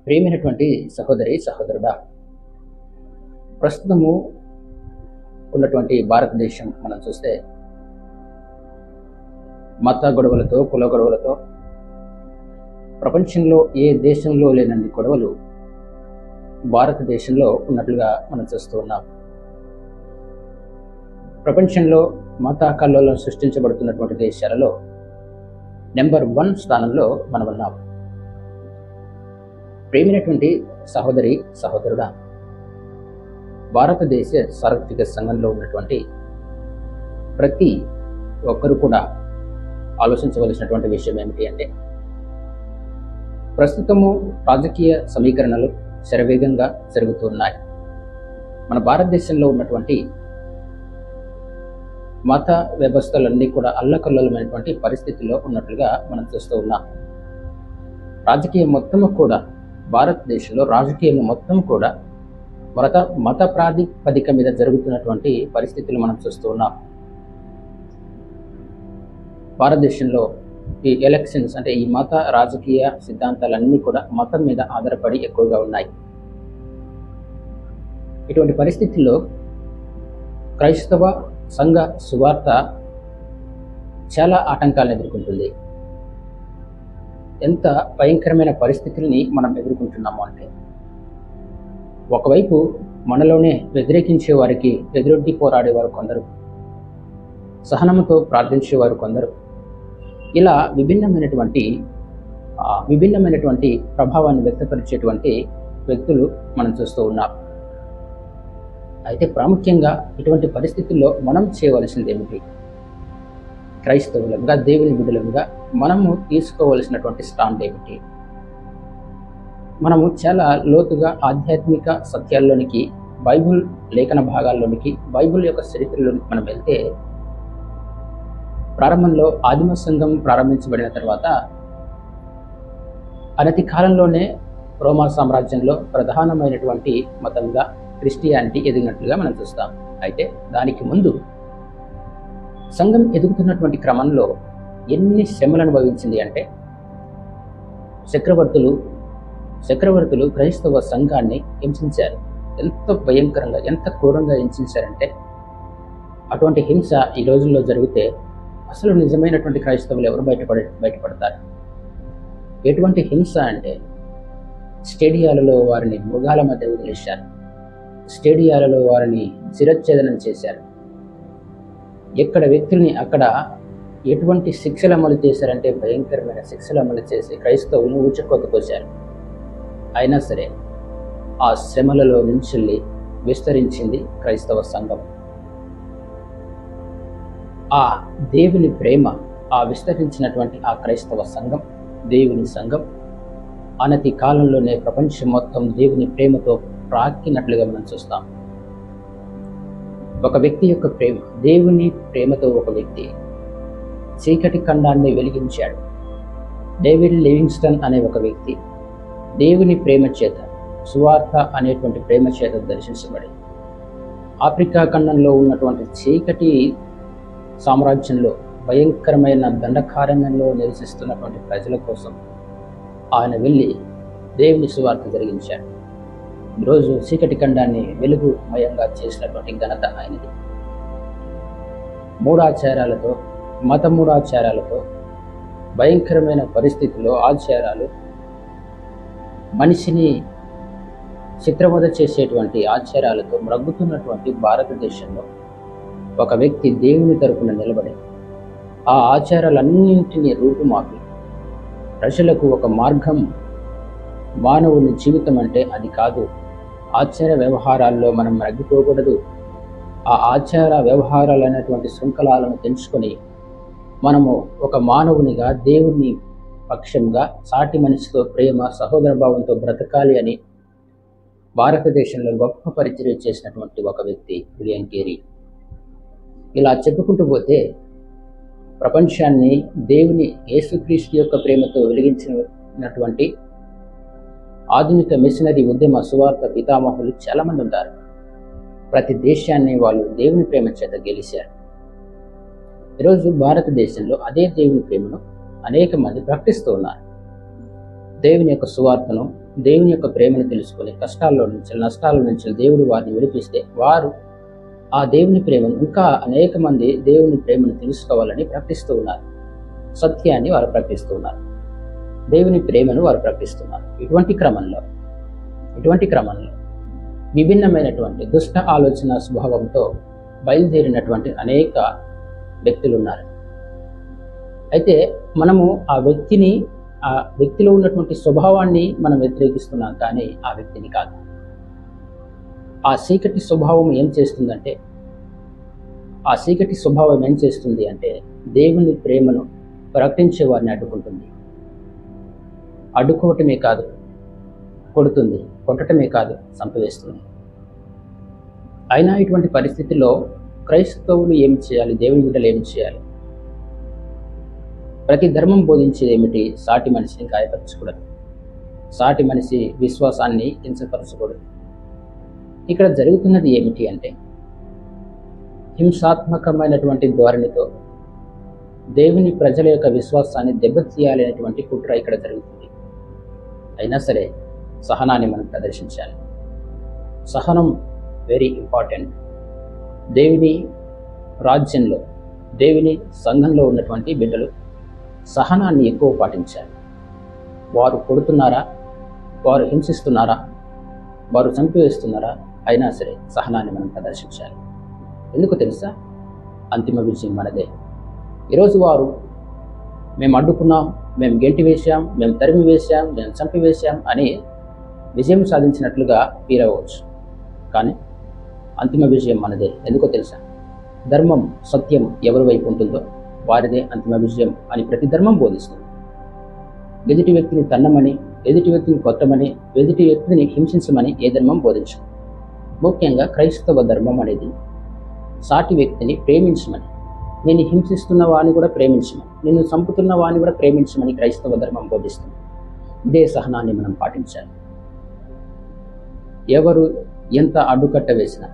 ప్రియమైనటువంటి సహోదరి సహోదరుడా, ప్రస్తుతము ఉన్నటువంటి భారతదేశం మనం చూస్తే మత గొడవలతో, కుల గొడవలతో ప్రపంచంలో ఏ దేశంలో లేనన్ని గొడవలు భారతదేశంలో ఉన్నట్లుగా మనం చూస్తూ ఉన్నాం. ప్రపంచంలో మత కల్లోలం సృష్టించబడుతున్నటువంటి దేశాలలో నెంబర్ 1 స్థానంలో మనం ఉన్నాం. ప్రేమైనటువంటి సహోదరి సహోదరుడా, భారతదేశ సార్వత్రిక సంఘంలో ఉన్నటువంటి ప్రతి ఒక్కరు కూడా ఆలోచించవలసినటువంటి విషయం ఏమిటి అంటే, ప్రస్తుతము రాజకీయ సమీకరణలు శరవేగంగా జరుగుతూ ఉన్నాయి. మన భారతదేశంలో ఉన్నటువంటి మత వ్యవస్థలన్నీ కూడా అల్లకల్లోలమైనటువంటి పరిస్థితుల్లో ఉన్నట్లుగా మనం చూస్తూ ఉన్నాం. రాజకీయం మొత్తము కూడా, భారతదేశంలో రాజకీయం మొత్తం కూడా మత ప్రాతిపదిక మీద జరుగుతున్నటువంటి పరిస్థితులు మనం చూస్తూ ఉన్నాం. భారతదేశంలో ఈ ఎలక్షన్స్ అంటే ఈ మత రాజకీయ సిద్ధాంతాలన్నీ కూడా మతం మీద ఆధారపడి ఎక్కువగా ఉన్నాయి. ఇటువంటి పరిస్థితుల్లో క్రైస్తవ సంఘ సువార్త చాలా ఆటంకాలను ఎదుర్కొంటుంది. ఎంత భయంకరమైన పరిస్థితుల్ని మనం ఎదుర్కొంటున్నాము అంటే, ఒకవైపు మనలోనే వ్యతిరేకించే వారికి ఎదురొడ్డి పోరాడేవారు కొందరు, సహనంతో ప్రార్థించేవారు కొందరు, ఇలా విభిన్నమైనటువంటి ప్రభావాన్ని వ్యక్తపరిచేటువంటి వ్యక్తులు మనం చూస్తూ ఉన్నాం. అయితే ప్రాముఖ్యంగా ఇటువంటి పరిస్థితుల్లో మనం చేయవలసింది ఏమిటి? క్రైస్తవులంగా, దేవుని బిడ్డలంగా మనము తీసుకోవలసినటువంటి స్టాండ్ ఏమిటి? మనము చాలా లోతుగా ఆధ్యాత్మిక సత్యాల్లోనికి, బైబుల్ లేఖన భాగాల్లోనికి, బైబుల్ యొక్క చరిత్రలోనికి మనం వెళ్తే, ప్రారంభంలో ఆదిమ సంఘం ప్రారంభించబడిన తర్వాత అనతి కాలంలోనే రోమా సామ్రాజ్యంలో ప్రధానమైనటువంటి మతంగా క్రిస్టియానిటీ ఎదిగినట్లుగా మనం చూస్తాం. అయితే దానికి ముందు సంఘం ఎదుగుతున్నటువంటి క్రమంలో ఎన్ని శ్రమలు అనుభవించింది అంటే, చక్రవర్తులు క్రైస్తవ సంఘాన్ని హింసించారు. ఎంత భయంకరంగా, ఎంత క్రూరంగా హింసించారంటే, అటువంటి హింస ఈ రోజుల్లో జరిగితే అసలు నిజమైనటువంటి క్రైస్తవులు ఎవరు బయటపడతారు? ఎటువంటి హింస అంటే, స్టేడియాలలో వారిని మృగాల మధ్య వదిలేశారు, స్టేడియాలలో వారిని శిరచ్ఛేదనం చేశారు. ఎక్కడ వ్యక్తుల్ని అక్కడ ఎటువంటి శిక్షలు అమలు చేశారంటే, భయంకరమైన శిక్షలు అమలు చేసి క్రైస్తవులను ఊచకోతపోశారు. అయినా సరే ఆ శ్రమలలో నుంచి విస్తరించింది క్రైస్తవ సంఘం. ఆ దేవుని ప్రేమ, ఆ విస్తరించినటువంటి ఆ క్రైస్తవ సంఘం, దేవుని సంఘం అనతి కాలంలోనే ప్రపంచం మొత్తం దేవుని ప్రేమతో ప్రాకినట్లుగా మనం చూస్తాం. ఒక వ్యక్తి యొక్క ప్రేమ, దేవుని ప్రేమతో ఒక వ్యక్తి చీకటి ఖండాన్ని వెలిగించాడు. డేవిడ్ లివింగ్స్టన్ అనే ఒక వ్యక్తి దేవుని ప్రేమ చేత, సువార్త అనేటువంటి ప్రేమ చేత దర్శించబడి, ఆఫ్రికా ఖండంలో ఉన్నటువంటి చీకటి సామ్రాజ్యంలో, భయంకరమైన దండకారణ్యంలో నివసిస్తున్నటువంటి ప్రజల కోసం ఆయన వెళ్ళి దేవుని సువార్త జరిగించాడు. ఈరోజు చీకటి ఖండాన్ని వెలుగుమయంగా చేసినటువంటి ఘనత ఆయనది. మత మూఢాచారాలతో, భయంకరమైన పరిస్థితుల్లో ఆచారాలు, మనిషిని చిత్రవద చేసేటువంటి ఆచారాలతో మ్రగ్గుతున్నటువంటి భారతదేశంలో ఒక వ్యక్తి దేవుని తరపున నిలబడి ఆ ఆచారాలన్నింటినీ రూపుమాపి ప్రజలకు ఒక మార్గం, మానవుని జీవితం అంటే అది కాదు, ఆచార వ్యవహారాల్లో మనం మ్రగ్గిపోకూడదు, ఆ ఆచార వ్యవహారాలు అనేటువంటి శృంఖలాలను తెంచుకొని మనము ఒక మానవునిగా, దేవుని పక్షంగా, సాటి మనిషితో ప్రేమ, సహోదర భావంతో బ్రతకాలి అని భారతదేశంలో గొప్ప పరిచర్య చేసినటువంటి ఒక వ్యక్తి విలియం కేరీ. ఇలా చెప్పుకుంటూ పోతే ప్రపంచాన్ని దేవుని యేసుక్రీస్తు యొక్క ప్రేమతో వెలిగించినటువంటి ఆధునిక మిషనరీ ఉద్యమ సువార్త పితామహులు చాలామంది ఉంటారు. ప్రతి దేశాన్ని వాళ్ళు దేవుని ప్రేమ చేత గెలిచారు. ఈరోజు భారతదేశంలో అదే దేవుని ప్రేమను అనేక మంది ప్రకటిస్తూ ఉన్నారు. దేవుని యొక్క సువార్తను దేవుని యొక్క ప్రేమను తెలుసుకొని కష్టాల్లో నుంచి నష్టాల నుంచి దేవుడు వారిని విడిపిస్తే వారు ఆ దేవుని ప్రేమను ఇంకా అనేక మంది దేవుని ప్రేమను తెలుసుకోవాలని ప్రకటిస్తూ ఉన్నారు. సత్యాన్ని వారు ప్రకటిస్తూ ఉన్నారు. దేవుని ప్రేమను వారు ప్రకటిస్తున్నారు. ఇటువంటి క్రమంలో విభిన్నమైనటువంటి దుష్ట ఆలోచన స్వభావంతో బయలుదేరినటువంటి అనేక వ్యక్తులు ఉన్నారు. అయితే మనము ఆ వ్యక్తిలో ఉన్నటువంటి స్వభావాన్ని మనం వ్యతిరేకిస్తున్నాం, కానీ ఆ వ్యక్తిని కాదు. ఆ చీకటి స్వభావం ఏం చేస్తుంది అంటే దేవుని ప్రేమను ప్రకటించే వారిని అడ్డుకుంటుంది. అడ్డుకోవటమే కాదు, కొడుతుంది. కొట్టటమే కాదు, చంపివేస్తుంది. అయినా ఇటువంటి పరిస్థితిలో క్రైస్తవులు ఏమి చేయాలి? దేవుని బిడ్డలు ఏమి చేయాలి? ప్రతి ధర్మం బోధించేది ఏమిటి? సాటి మనిషిని గాయపరచకూడదు, సాటి మనిషి విశ్వాసాన్ని హింసపరచకూడదు. ఇక్కడ జరుగుతున్నది ఏమిటి అంటే హింసాత్మకమైనటువంటి ధోరణితో దేవుని ప్రజల యొక్క విశ్వాసాన్ని దెబ్బతీయాలి అనేటువంటి కుట్ర ఇక్కడ జరుగుతుంది. అయినా సరే సహనాన్ని మనం ప్రదర్శించాలి. సహనం వెరీ ఇంపార్టెంట్. దేవుని రాజ్యంలో, దేవుని సంఘంలో ఉన్నటువంటి బిడ్డలు సహనాన్ని ఎక్కువ పాటించాలి. వారు కొడుతున్నారా, వారు హింసిస్తున్నారా, వారు చంపివేస్తున్నారా, అయినా సరే సహనాన్ని మనం ప్రదర్శించాలి. ఎందుకు తెలుసా? అంతిమ విజయం మనదే. ఈరోజు వారు మేము అడ్డుకున్నాం, మేము గెంటి వేశాం, మేము తరిమి వేశాం, మేము చంపివేశాం అని విజయం సాధించినట్లుగా ఫీల్ అవ్వచ్చు. కానీ అంతిమ విజయం మనదే. ఎందుకో తెలుసా? ధర్మం, సత్యం ఎవరి వైపు ఉంటుందో వారిదే అంతిమ విజయం అని ప్రతి ధర్మం బోధిస్తుంది. ఎదుటి వ్యక్తిని తన్నమని, ఎదుటి వ్యక్తిని కొట్టమని, ఎదుటి వ్యక్తిని హింసించమని ఏ ధర్మం బోధించదు. ముఖ్యంగా క్రైస్తవ ధర్మం అనేది సాటి వ్యక్తిని ప్రేమించమని, నేను హింసిస్తున్న వాడిని కూడా ప్రేమించమని, నిన్ను చంపుతున్న వాడిని కూడా ప్రేమించమని క్రైస్తవ ధర్మం బోధిస్తుంది. ఇదే సహనాన్ని మనం పాటించాలి. ఎవరు ఎంత అడ్డుకట్ట వేసినా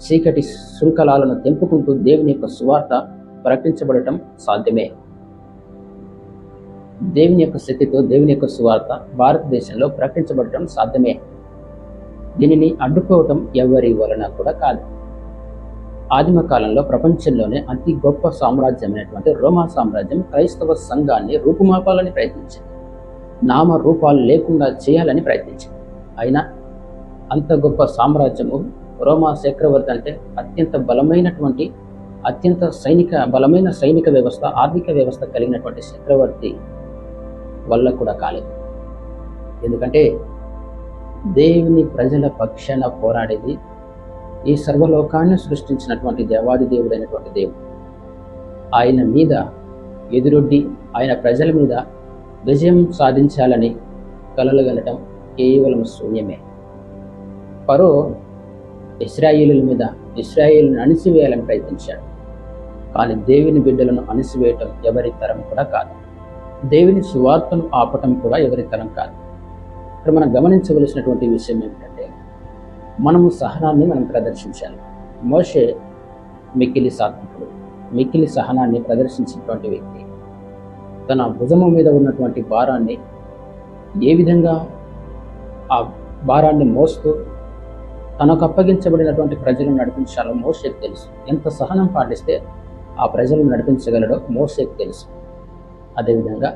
చీకటి శృంఖలాలను తెంపుకుంటూ దేవుని యొక్క సువార్త ప్రకటించబడటం సాధ్యమే. దేవుని యొక్క శక్తితో దేవుని యొక్క సువార్త భారతదేశంలో ప్రకటించబడటం సాధ్యమే. దీనిని అడ్డుకోవటం ఎవరి వలన కూడా కాదు. ఆదిమ కాలంలో ప్రపంచంలోనే అతి గొప్ప సామ్రాజ్యమైనటువంటి రోమా సామ్రాజ్యం క్రైస్తవ సంఘాన్ని రూపుమాపాలని ప్రయత్నించింది. నామ రూపాలు లేకుండా చేయాలని ప్రయత్నించింది. అయినా అంత గొప్ప సామ్రాజ్యము రోమా చక్రవర్తి అంటే అత్యంత బలమైన సైనిక వ్యవస్థ, ఆర్థిక వ్యవస్థ కలిగినటువంటి చక్రవర్తి వల్ల కూడా కాలేదు. ఎందుకంటే దేవుని ప్రజల పక్షాన పోరాడేది ఈ సర్వలోకాన్ని సృష్టించినటువంటి దేవాది దేవుడైనటువంటి దేవుడు. ఆయన మీద ఎదురొడ్డి ఆయన ప్రజల మీద విజయం సాధించాలని కలలుగనటం కేవలం శూన్యమే. ఫరో ఇశ్రాయేలును అణిసివేయాలని ప్రయత్నించాడు. కానీ దేవుని బిడ్డలను అణిసివేయటం ఎవరి తరం కూడా కాదు. దేవుని సువార్తను ఆపటం కూడా ఎవరి తరం కాదు. ఇక్కడ మనం గమనించవలసినటువంటి విషయం ఏమిటంటే మనము సహనాన్ని మనం ప్రదర్శించాలి. మోషే మిక్కిలి సాత్వికుడు, మిక్కిలి సహనాన్ని ప్రదర్శించినటువంటి వ్యక్తి. తన భుజము మీద ఉన్నటువంటి భారాన్ని ఏ విధంగా ఆ భారాన్ని మోస్తూ తనకు అప్పగించబడినటువంటి ప్రజలను నడిపించాలో మోషేకు తెలుసు. ఎంత సహనం పాటిస్తే ఆ ప్రజలను నడిపించగలడో మోషేకు తెలుసు. అదేవిధంగా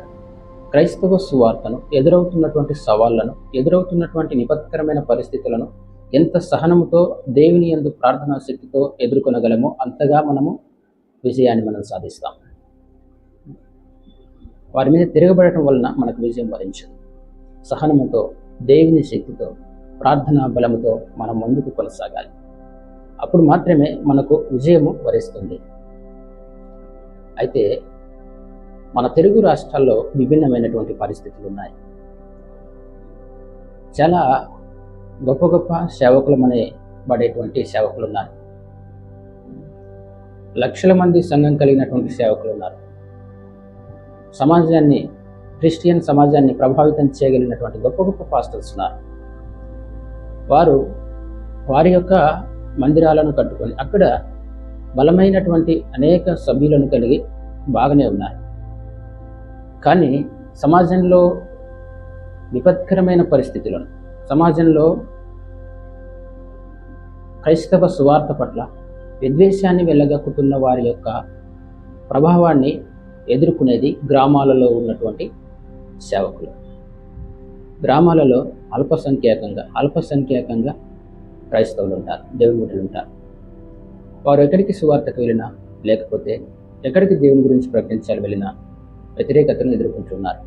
క్రైస్తవ సువార్తను ఎదురవుతున్నటువంటి సవాళ్లను, ఎదురవుతున్నటువంటి విపత్కరమైన పరిస్థితులను ఎంత సహనముతో దేవుని యందు ప్రార్థనా శక్తితో ఎదుర్కొనగలమో అంతగా మనము విజయాన్ని మనం సాధిస్తాం. వారి మీద తిరగబడటం వలన మనకు విజయం వరించదు. సహనముతో, దేవుని శక్తితో, ప్రార్థనా బలముతో మనం ముందుకు కొనసాగాలి. అప్పుడు మాత్రమే మనకు విజయము వరిస్తుంది. అయితే మన తెలుగు రాష్ట్రాల్లో విభిన్నమైనటువంటి పరిస్థితులు ఉన్నాయి. చాలా గొప్ప గొప్ప సేవకులమనే పడేటువంటి సేవకులు ఉన్నారు. లక్షల మంది సంఘం కలిగినటువంటి సేవకులు ఉన్నారు. సమాజాన్ని, క్రిస్టియన్ సమాజాన్ని ప్రభావితం చేయగలిగినటువంటి గొప్ప గొప్ప పాస్టర్స్ ఉన్నారు. వారు వారి యొక్క మందిరాలను కట్టుకొని అక్కడ బలమైనటువంటి అనేక సభ్యులను కలిగి బాగానే ఉన్నారు. కానీ సమాజంలో విపత్కరమైన పరిస్థితులను, సమాజంలో క్రైస్తవ సువార్త పట్ల విద్వేషాన్ని వెళ్ళగక్కుతున్న వారి యొక్క ప్రభావాన్ని ఎదుర్కొనేది గ్రామాలలో ఉన్నటువంటి సేవకులు. గ్రామాలలో అల్పసంఖ్యాకంగా క్రైస్తవులు ఉంటారు, దేవుని బిడ్డలు ఉంటారు. వారు ఎక్కడికి సువార్తకు వెళ్ళినా, లేకపోతే ఎక్కడికి దేవుని గురించి ప్రకటించాలి వెళ్ళినా వ్యతిరేకతను ఎదుర్కొంటున్నారు.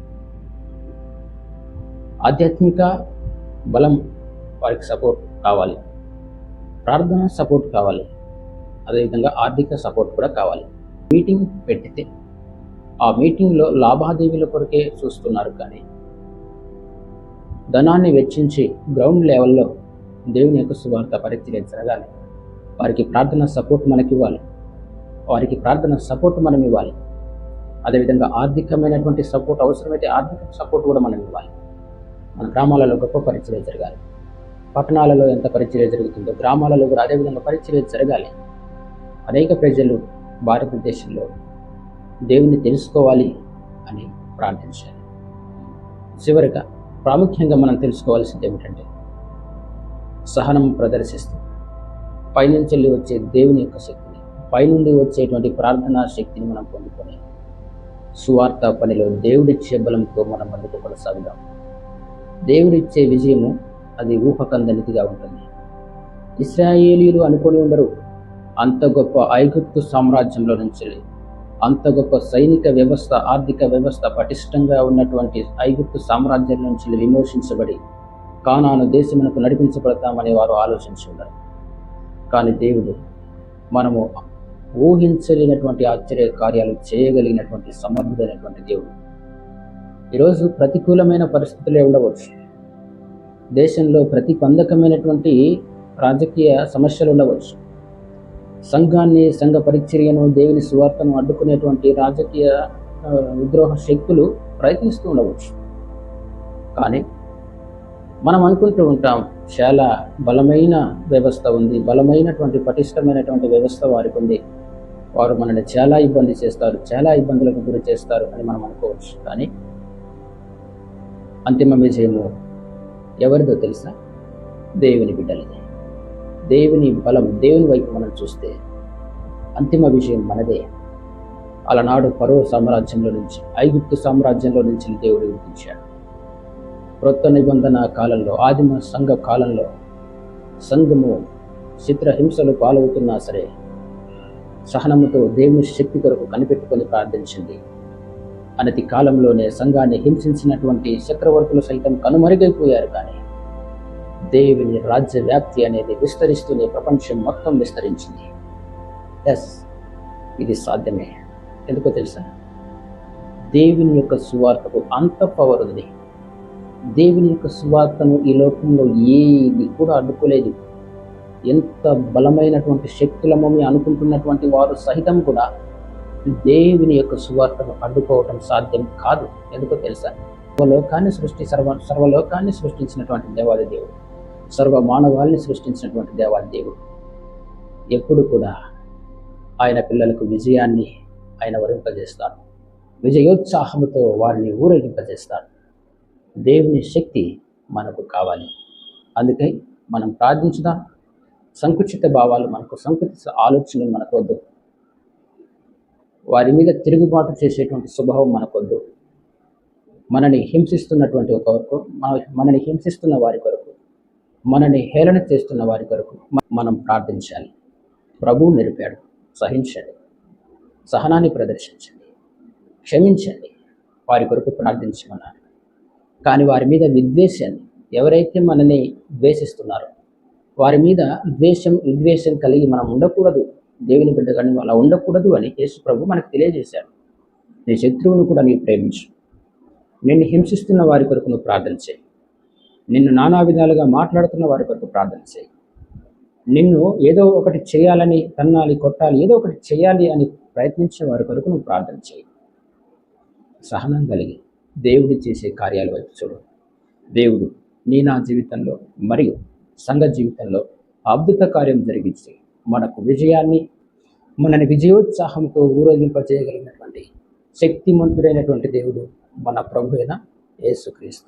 ఆధ్యాత్మిక బలం వారికి సపోర్ట్ కావాలి, ప్రార్థన సపోర్ట్ కావాలి, అదేవిధంగా ఆర్థిక సపోర్ట్ కూడా కావాలి. మీటింగ్ పెట్టితే ఆ మీటింగ్లో లాభాదేవీల కొరకే చూస్తున్నారు, కానీ ధనాన్ని వెచ్చించి గ్రౌండ్ లెవెల్లో దేవుని యొక్క సువార్త పరిచర్య జరగాలి. వారికి ప్రార్థన సపోర్ట్ మనకివ్వాలి, వారికి ప్రార్థన సపోర్ట్ మనం ఇవ్వాలి. అదేవిధంగా ఆర్థికమైనటువంటి సపోర్ట్ అవసరమైతే ఆర్థిక సపోర్ట్ కూడా మనం ఇవ్వాలి. మన గ్రామాలలో గొప్ప పరిచర్య జరగాలి. పట్టణాలలో ఎంత పరిచర్య జరుగుతుందో గ్రామాలలో కూడా అదేవిధంగా పరిచర్య జరగాలి. అనేక ప్రజలు భారతదేశంలో దేవుని తెలుసుకోవాలి అని ప్రార్థించాలి. చివరిగా ప్రాముఖ్యంగా మనం తెలుసుకోవాల్సింది ఏమిటంటే, సహనం ప్రదర్శిస్తూ పైనుంచి వచ్చే దేవుని యొక్క శక్తిని, పైనుండి వచ్చేటువంటి ప్రార్థనా శక్తిని మనం పొందుకొని సువార్త పనిలో దేవుడిచ్చే బలంతో మనం ముందుకు కొనసాగుదాం. దేవుడిచ్చే విజయము అది ఊహకందనిదిగా ఉంటుంది. ఇశ్రాయేలీయులు అనుకొని ఉండరు, అంత గొప్ప ఐగుప్తు సామ్రాజ్యంలో నుంచి, అంత గొప్ప సైనిక వ్యవస్థ, ఆర్థిక వ్యవస్థ పటిష్టంగా ఉన్నటువంటి ఐగుప్తు సామ్రాజ్యం నుంచి విమోచించబడి కానాను దేశమునకు నడిపించబడతామని వారు ఆలోచించి ఉన్నారు. కానీ దేవుడు మనము ఊహించలేనటువంటి ఆశ్చర్య కార్యాలు చేయగలిగినటువంటి సమర్థుడైనటువంటి దేవుడు. ఈరోజు ప్రతికూలమైన పరిస్థితులే ఉండవచ్చు, దేశంలో ప్రతిబంధకమైనటువంటి రాజకీయ సమస్యలు ఉండవచ్చు, సంఘాన్ని, సంఘ పరిచర్యను, దేవుని సువార్తను అడ్డుకునేటువంటి రాజకీయ విద్రోహ శక్తులు ప్రయత్నిస్తూ ఉండవచ్చు. కానీ మనం అనుకుంటూ ఉంటాం, చాలా బలమైన వ్యవస్థ ఉంది, బలమైనటువంటి పటిష్టమైనటువంటి వ్యవస్థ వారికి ఉంది, వారు మనల్ని చాలా ఇబ్బంది చేస్తారు, చాలా ఇబ్బందులకు గురి చేస్తారు అని మనం అనుకోవచ్చు. కానీ అంతిమ విజయము ఎవరిదో తెలుసా? దేవుని బిడ్డలది. దేవుని బలం, దేవుని వైపు మనం చూస్తే అంతిమ విజయం మనదే. అలనాడు ఫరో సామ్రాజ్యంలో నుంచి, ఐగుప్తు సామ్రాజ్యంలో నుంచి దేవుడు విడిపించాడు. క్రొత్త నిబంధన కాలంలో, ఆదిమ సంఘ కాలంలో సంఘము చిత్రహింసలు పాలవుతున్నా సరే సహనముతో దేవుని శక్తి కొరకు కనిపెట్టుకొని ప్రార్థించింది. అనతి కాలంలోనే సంఘాన్ని హింసించినటువంటి చక్రవర్తులు సైతం కనుమరుగైపోయారు. కానీ దేవుని రాజ్య వ్యాప్తి అనేది విస్తరిస్తూనే ప్రపంచం మొత్తం విస్తరించింది. ఎస్, ఇది సాధ్యమే. ఎందుకో తెలుసా? దేవుని యొక్క సువార్తకు అంత పవర్ ఉంది. దేవుని యొక్క సువార్తను ఈ లోకంలో ఏది కూడా అడ్డుకోలేదు. ఎంత బలమైనటువంటి శక్తులమని అనుకుంటున్నటువంటి వారు సహితం కూడా దేవుని యొక్క సువార్తను అడ్డుకోవటం సాధ్యం కాదు. ఎందుకో తెలుసా? సర్వలోకాన్ని సృష్టించినటువంటి దేవాది దేవుడు, సర్వ మానవాళిని సృష్టించినటువంటి దేవాది దేవుడు ఎప్పుడు కూడా ఆయన పిల్లలకు విజయాన్ని ఆయన వరింపజేస్తాడు. విజయోత్సాహంతో వారిని ఊరేగింపజేస్తాడు. దేవుని శక్తి మనకు కావాలి. అందుకే మనం ప్రార్థించుదాం. సంకుచిత భావాలు మనకు, సంకుచిత ఆలోచనలు మనకొద్దు. వారి మీద తిరుగుబాటు చేసేటువంటి స్వభావం మనకొద్దు. మనని హింసిస్తున్నటువంటి మనని హింసిస్తున్న వారి కొరకు, మనని హేళన చేస్తున్న వారి కొరకు మనం ప్రార్థించాలి. ప్రభువు నిలిపాడు, సహించండి, సహనాన్ని ప్రదర్శించండి, క్షమించండి, వారి కొరకు ప్రార్థించమన్నారు. కానీ వారి మీద విద్వేషాన్ని, ఎవరైతే మనని ద్వేషిస్తున్నారో వారి మీద విద్వేషం కలిగి మనం ఉండకూడదు. దేవుని బిడ్డగాని అలా ఉండకూడదు అని యేసు ప్రభు మనకు తెలియజేశాడు. నీ శత్రువును కూడా నీవు ప్రేమించు, నిన్ను హింసిస్తున్న వారి కొరకు నువ్వు ప్రార్థన చేయి, నిన్ను నానా విధాలుగా మాట్లాడుతున్న వారి కొరకు ప్రార్థన చేయి, నిన్ను ఏదో ఒకటి చేయాలని, తన్నాలి, కొట్టాలి, ఏదో ఒకటి చేయాలి అని ప్రయత్నించిన వారి కొరకు నువ్వు ప్రార్థన చేయి. సహనం కలిగి దేవుడు చేసే కార్యాల వైపు చూడు. దేవుడు నా జీవితంలో మరియు సంఘ జీవితంలో అద్భుత కార్యం జరిగించి మనకు విజయాన్ని, మనని విజయోత్సాహంతో ఊరేగింపజేయగలిగినటువంటి శక్తిమంతుడైనటువంటి దేవుడు మన ప్రభు అయిన యేసుక్రీస్తు.